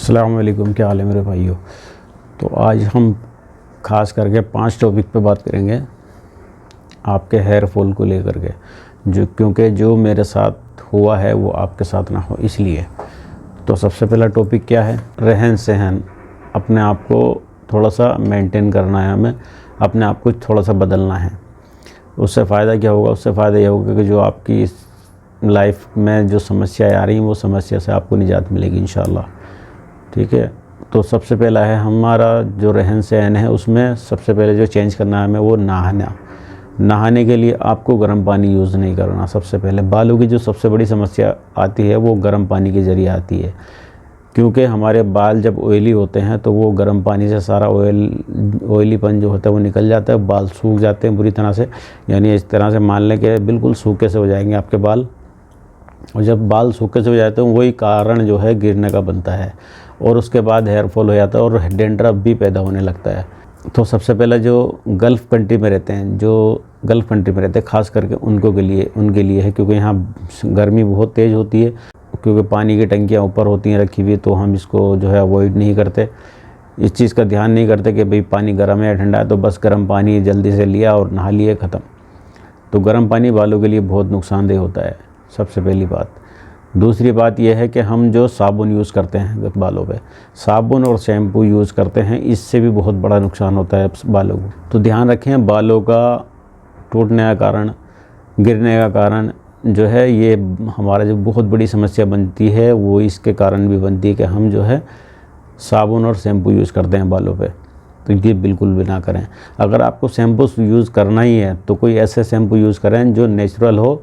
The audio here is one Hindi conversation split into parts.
अस्सलाम वालेकुम, क्या हाल है मेरे भाइयों। तो आज हम ख़ास करके 5 टॉपिक पे बात करेंगे आपके हेयर फॉल को लेकर के, क्योंकि जो मेरे साथ हुआ है वो आपके साथ ना हो इसलिए। तो सबसे पहला टॉपिक क्या है, रहन सहन। अपने आप को थोड़ा सा मेंटेन करना है, हमें अपने आप को थोड़ा सा बदलना है। उससे फ़ायदा क्या होगा, उससे फ़ायदा ये होगा कि जो आपकी इस लाइफ में जो समस्याएं आ रही हैं वो समस्या से आपको निजात मिलेगी इंशाअल्लाह। ठीक है। तो सबसे पहला है हमारा जो रहन सहन है, उसमें सबसे पहले जो चेंज करना है हमें वो नहाने के लिए आपको गर्म पानी यूज़ नहीं करना। सबसे पहले बालों की जो सबसे बड़ी समस्या आती है वो गर्म पानी के ज़रिए आती है, क्योंकि हमारे बाल जब ऑयली होते हैं तो वो गर्म पानी से सारा ऑयलीपन जो होता है वो निकल जाता है, बाल सूख जाते हैं बुरी तरह से। यानी इस तरह से मान लें कि बिल्कुल सूखे से हो जाएंगे आपके बाल। और जब बाल सूखे से हो जाते हैं वही कारण जो है गिरने का बनता है, और उसके बाद हेयर फॉल हो जाता है और डेंड्रफ भी पैदा होने लगता है। तो सबसे पहले जो गल्फ़ कंट्री में रहते हैं, ख़ास करके उनके लिए है, क्योंकि यहाँ गर्मी बहुत तेज़ होती है, क्योंकि पानी की टंकियाँ ऊपर होती हैं रखी हुई, तो हम इसको जो है अवॉइड नहीं करते, इस चीज़ का ध्यान नहीं करते कि भाई पानी गर्म है या ठंडा है, तो बस गर्म पानी जल्दी से लिया और नहा लिए, ख़त्म। तो गर्म पानी बालों के लिए बहुत नुकसानदेह होता है, सबसे पहली बात। दूसरी बात यह है कि हम जो साबुन यूज़ करते हैं बालों पे, साबुन और शैम्पू यूज़ करते हैं, इससे भी बहुत बड़ा नुकसान होता है बालों को। तो ध्यान रखें, बालों का टूटने का कारण, गिरने का कारण जो है, ये हमारा जो बहुत बड़ी समस्या बनती है वो इसके कारण भी बनती है कि हम जो है साबुन और शैम्पू यूज़ करते हैं बालों पे। तो ये बिल्कुल भी ना करें। अगर आपको शैम्पू यूज़ करना ही है तो कोई ऐसे शैम्पू यूज़ करें जो नेचुरल हो,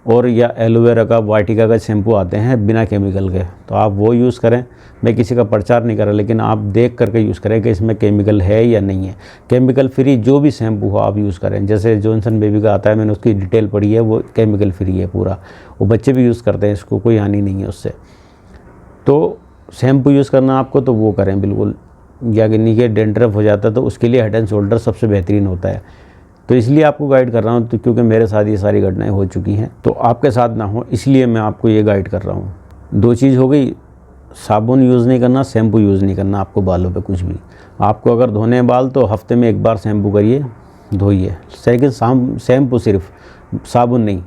और या एलोवेरा का, वाटिका का शैम्पू आते हैं बिना केमिकल के, तो आप वो यूज़ करें। मैं किसी का प्रचार नहीं कर रहा, लेकिन आप देख करके यूज़ करें कि इसमें केमिकल है या नहीं है। केमिकल फ्री जो भी शैम्पू हो आप यूज़ करें। जैसे जॉनसन बेबी का आता है, मैंने उसकी डिटेल पढ़ी है, वो केमिकल फ्री है पूरा, वो बच्चे भी यूज़ करते हैं, इसको कोई हानि नहीं है उससे। तो शैम्पू यूज़ करना आपको तो वो करें बिल्कुल। यानी कि डेंड्रफ हो जाता है तो उसके लिए हेड एंड शोल्डर सबसे बेहतरीन होता है। तो इसलिए आपको गाइड कर रहा हूँ, तो क्योंकि मेरे साथ ये सारी घटनाएं हो चुकी हैं, तो आपके साथ ना हो इसलिए मैं आपको ये गाइड कर रहा हूँ। 2 चीज़ हो गई, साबुन यूज़ नहीं करना, शैम्पू यूज़ नहीं करना आपको बालों पे कुछ भी। आपको अगर धोने हैं बाल तो हफ्ते में 1 बार शैम्पू करिए, धोइए। सेकंड, शैम्पू सिर्फ, साबुन नहीं।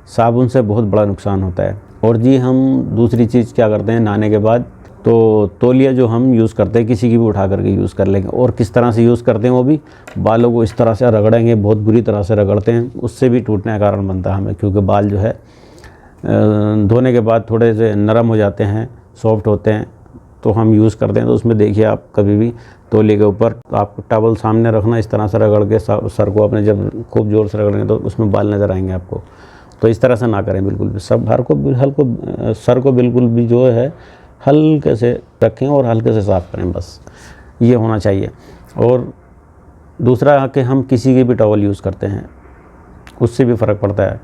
साबुन से बहुत बड़ा नुकसान होता है। और जी हम दूसरी चीज़ क्या करते हैं, नहाने के बाद तो तौलिया जो हम यूज़ करते हैं किसी की भी उठा करके यूज़ कर लेंगे। और किस तरह से यूज़ करते हैं, वो भी बालों को इस तरह से रगड़ेंगे, बहुत बुरी तरह से रगड़ते हैं, उससे भी टूटने का कारण बनता है हमें, क्योंकि बाल जो है धोने के बाद थोड़े से नरम हो जाते हैं, सॉफ्ट होते हैं, तो हम यूज़ करते हैं। तो उसमें देखिए आप कभी भी तौलिए के ऊपर आपको टॉवल सामने रखना, इस तरह से रगड़ के सर को अपने जब खूब ज़ोर से रगड़ेंगे तो उसमें बाल नज़र आएंगे आपको। तो इस तरह से ना करें बिल्कुल भी। सब सर को बिल्कुल भी जो है हल्के से रखें और हल्के से साफ़ करें, बस ये होना चाहिए। और दूसरा कि हम किसी की भी टॉवल यूज़ करते हैं उससे भी फ़र्क पड़ता है,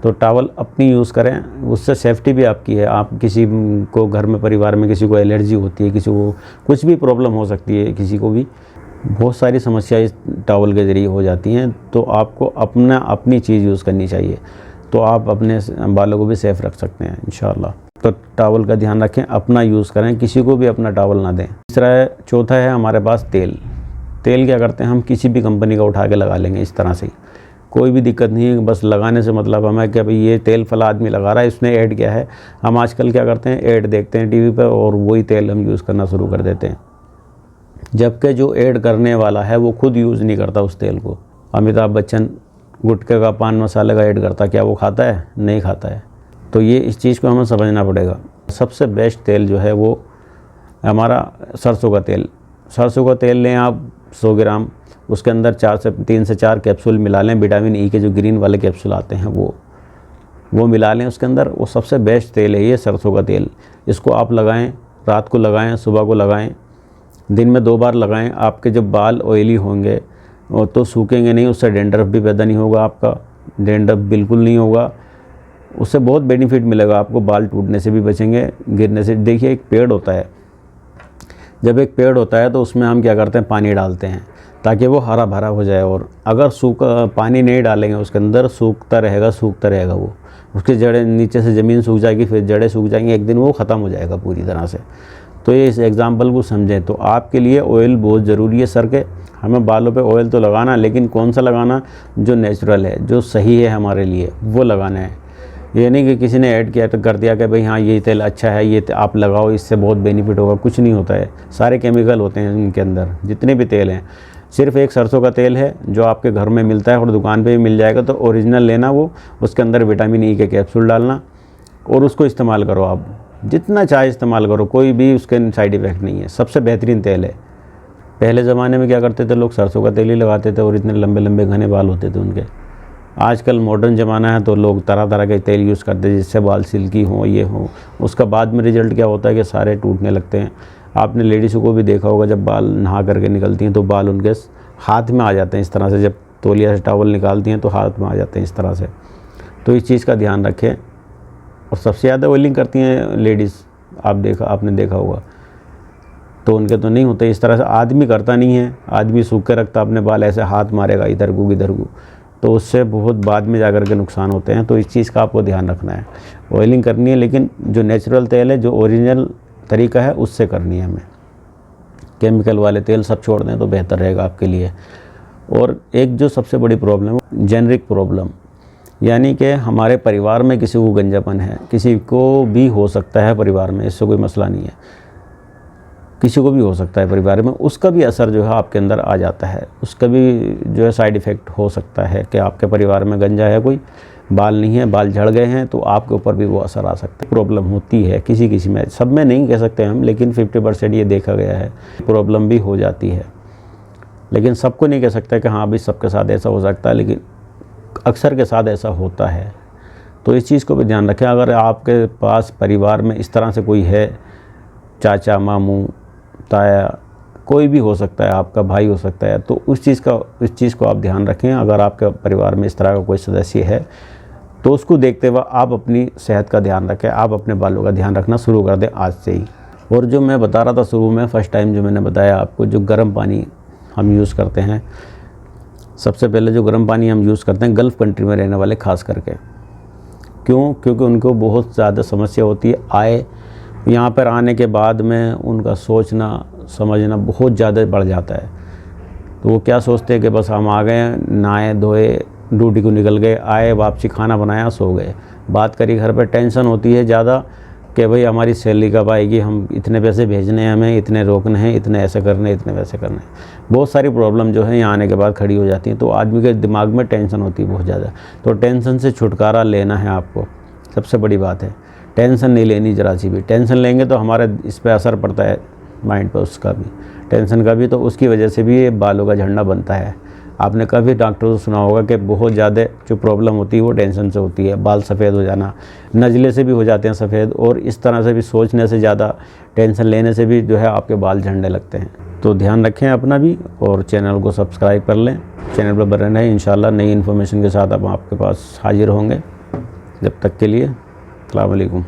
तो टॉवल अपनी यूज़ करें, उससे सेफ्टी भी आपकी है। आप किसी को घर में, परिवार में किसी को एलर्जी होती है, किसी को कुछ भी प्रॉब्लम हो सकती है, किसी को भी बहुत सारी समस्या इस टॉवल के ज़रिए हो जाती हैं, तो आपको अपनी चीज़ यूज़ करनी चाहिए, तो आप अपने बालों को भी सेफ़ रख सकते हैं इंशाअल्लाह। तो टॉवल का ध्यान रखें, अपना यूज़ करें, किसी को भी अपना टॉवल ना दें। चौथा है हमारे पास तेल। क्या करते हैं, हम किसी भी कंपनी का उठा के लगा लेंगे इस तरह से, कोई भी दिक्कत नहीं है। बस लगाने से मतलब हमें क्या भाई ये तेल फला आदमी लगा रहा है, इसने ऐड किया है। हम आजकल क्या करते हैं, ऐड देखते हैं टीवी पर और वही तेल हम यूज़ करना शुरू कर देते हैं, जबकि जो ऐड करने वाला है वो खुद यूज़ नहीं करता उस तेल को। अमिताभ बच्चन गुटखे का, पान मसाले का ऐड करता, क्या वो खाता है? नहीं खाता है। तो ये इस चीज़ को हमें समझना पड़ेगा। सबसे बेस्ट तेल जो है वो हमारा सरसों का तेल। सरसों का तेल लें आप 100 ग्राम, उसके अंदर 3 से 4 कैप्सूल मिला लें, विटामिन ई के जो ग्रीन वाले कैप्सूल आते हैं वो मिला लें उसके अंदर। वो सबसे बेस्ट तेल है ये सरसों का तेल। इसको आप लगाएं, रात को लगाएं, सुबह को लगाएं, दिन में 2 बार लगाएं। आपके जब बाल ऑयली होंगे तो सूखेंगे नहीं, उससे डेंड्रफ भी पैदा नहीं होगा, आपका डेंड्रफ बिल्कुल नहीं होगा। उससे बहुत बेनिफिट मिलेगा आपको, बाल टूटने से भी बचेंगे, गिरने से। देखिए एक पेड़ होता है, जब एक पेड़ होता है तो उसमें हम क्या करते हैं, पानी डालते हैं ताकि वो हरा भरा हो जाए। और अगर पानी नहीं डालेंगे उसके अंदर, सूखता रहेगा वो, उसकी जड़ें नीचे से ज़मीन सूख जाएगी, फिर जड़ें सूख जाएंगी, एक दिन वो ख़त्म हो जाएगा पूरी तरह से। तो ये इस एग्ज़ाम्पल को समझें। तो आपके लिए ऑयल बहुत ज़रूरी है सर के, हमें बालों पे ऑयल तो लगाना, लेकिन कौन सा लगाना, जो नेचुरल है, जो सही है हमारे लिए, वो लगाना है। ये नहीं कि किसी ने ऐड किया तो कर दिया कि भाई हाँ ये तेल अच्छा है, ये आप लगाओ, इससे बहुत बेनिफिट होगा। कुछ नहीं होता है, सारे केमिकल होते हैं इनके अंदर, जितने भी तेल हैं। सिर्फ एक सरसों का तेल है जो आपके घर में मिलता है और दुकान पे भी मिल जाएगा, तो ओरिजिनल लेना वो, उसके अंदर विटामिन ई के कैप्सूल डालना और उसको इस्तेमाल करो। आप जितना चाहे इस्तेमाल करो, कोई भी उसके साइड इफ़ेक्ट नहीं है, सबसे बेहतरीन तेल है। पहले ज़माने में क्या करते थे लोग, सरसों का तेल ही लगाते थे और इतने लंबे लंबे घने बाल होते थे उनके। आजकल मॉडर्न ज़माना है तो लोग तरह तरह के तेल यूज़ करते हैं जिससे बाल सिल्की हो, ये हो। उसका बाद में रिज़ल्ट क्या होता है कि सारे टूटने लगते हैं। आपने लेडीज़ों को भी देखा होगा, जब बाल नहा करके निकलती हैं तो बाल उनके हाथ में आ जाते हैं इस तरह से, जब तौलिया से टॉवल निकालती हैं तो हाथ में आ जाते हैं इस तरह से। तो इस चीज़ का ध्यान रखें। और सबसे ज़्यादा ऑयलिंग करती हैं लेडीज़, आपने देखा होगा, तो उनके तो नहीं होते इस तरह से। आदमी करता नहीं है, आदमी सूख के रखता अपने बाल, ऐसे हाथ मारेगा इधर को इधर को, तो उससे बहुत बाद में जाकर के नुकसान होते हैं। तो इस चीज़ का आपको ध्यान रखना है। ऑयलिंग करनी है, लेकिन जो नेचुरल तेल है, जो ओरिजिनल तरीका है, उससे करनी है हमें। केमिकल वाले तेल सब छोड़ दें तो बेहतर रहेगा आपके लिए। और एक जो सबसे बड़ी प्रॉब्लम है, जेनरिक प्रॉब्लम, यानी कि हमारे परिवार में किसी को गंजापन है, किसी को भी हो सकता है परिवार में, इससे कोई मसला नहीं है, किसी को भी हो सकता है परिवार में, उसका भी असर जो है आपके अंदर आ जाता है, उसका भी जो है साइड इफ़ेक्ट हो सकता है कि आपके परिवार में गंजा है, कोई बाल नहीं है, बाल झड़ गए हैं, तो आपके ऊपर भी वो असर आ सकता है। प्रॉब्लम होती है किसी में, सब में नहीं कह सकते हम, लेकिन 50% ये देखा गया है प्रॉब्लम भी हो जाती है। लेकिन सबको नहीं कह सकता कि हाँ भाई सबके साथ ऐसा हो सकता है, लेकिन अक्सर के साथ ऐसा होता है। तो इस चीज़ को भी ध्यान रखें। अगर आपके पास परिवार में इस तरह से कोई है, चाचा, मामू, ताया, कोई भी हो सकता है, आपका भाई हो सकता है, तो इस चीज़ को आप ध्यान रखें। अगर आपके परिवार में इस तरह का कोई सदस्य है तो उसको देखते हुए आप अपनी सेहत का ध्यान रखें, आप अपने बालों का ध्यान रखना शुरू कर दें आज से ही। और जो मैं बता रहा था शुरू में, फर्स्ट टाइम जो मैंने बताया आपको, जो गर्म पानी हम यूज़ करते हैं, सबसे पहले जो गर्म पानी हम यूज़ करते हैं गल्फ़ कंट्री में रहने वाले ख़ास करके, क्योंकि उनको बहुत ज़्यादा समस्या होती है। यहाँ पर आने के बाद में उनका सोचना समझना बहुत ज़्यादा बढ़ जाता है। तो वो क्या सोचते हैं कि बस हम आ गए, नहाए धोए, ड्यूटी को निकल गए, आए वापसी, खाना बनाया, सो गए। बात करी घर पर, टेंशन होती है ज़्यादा कि भाई हमारी सैलरी कब आएगी, हम इतने पैसे भेजने हैं, हमें इतने रोकने हैं, इतने ऐसे करने, इतने वैसे करने। बहुत सारी प्रॉब्लम जो है यहाँ आने के बाद खड़ी हो जाती हैं। तो आदमी के दिमाग में टेंशन होती है बहुत ज़्यादा। तो टेंशन से छुटकारा लेना है आपको, सबसे बड़ी बात है। टेंशन नहीं लेनी ज़रा सी भी। टेंशन लेंगे तो हमारे इस पर असर पड़ता है, माइंड पर, उसका भी, टेंशन का भी। तो उसकी वजह से भी ये बालों का झड़ना बनता है। आपने कभी डॉक्टर से सुना होगा कि बहुत ज़्यादा जो प्रॉब्लम होती है वो टेंशन से होती है। बाल सफ़ेद हो जाना, नज़ले से भी हो जाते हैं सफ़ेद, और इस तरह से भी सोचने से ज़्यादा, टेंशन लेने से भी जो है आपके बाल झड़ने लगते हैं। तो ध्यान रखें अपना भी, और चैनल को सब्सक्राइब कर लें। चैनल पर बने रहें, इंशाल्लाह नई इन्फॉर्मेशन के साथ अब आपके पास हाजिर होंगे। जब तक के लिए अस्सलाम वालेकुम।